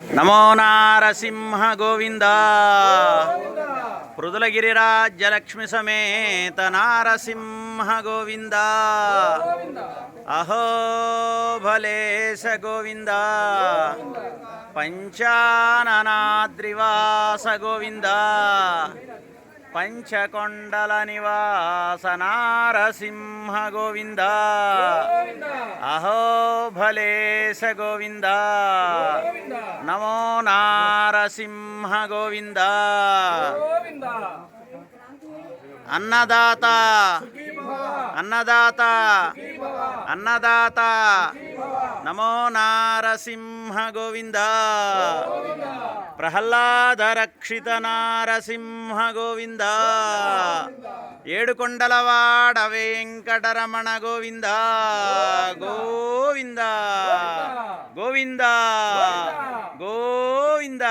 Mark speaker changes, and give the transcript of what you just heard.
Speaker 1: నమో నారసింహ గోవింద పృథులగిరిరాజ్యలక్ష్మి సమేత నారసింహ గోవింద అహో భలేశ గోవింద పంచాననాద్రివాస గోవింద పంచకొండల నివాస నారసింహ గోవింద అహో భలేశ గోవింద నమో నారసింహ గోవింద అన్నదాత అన్నదాత అన్నదాత నమో నారసింహ గోవింద ప్రహ్లాద రక్షిత నారసింహ గోవింద ఏడుకొండలవాడ వెంకటరమణ గోవింద గోవింద గోవింద గోవింద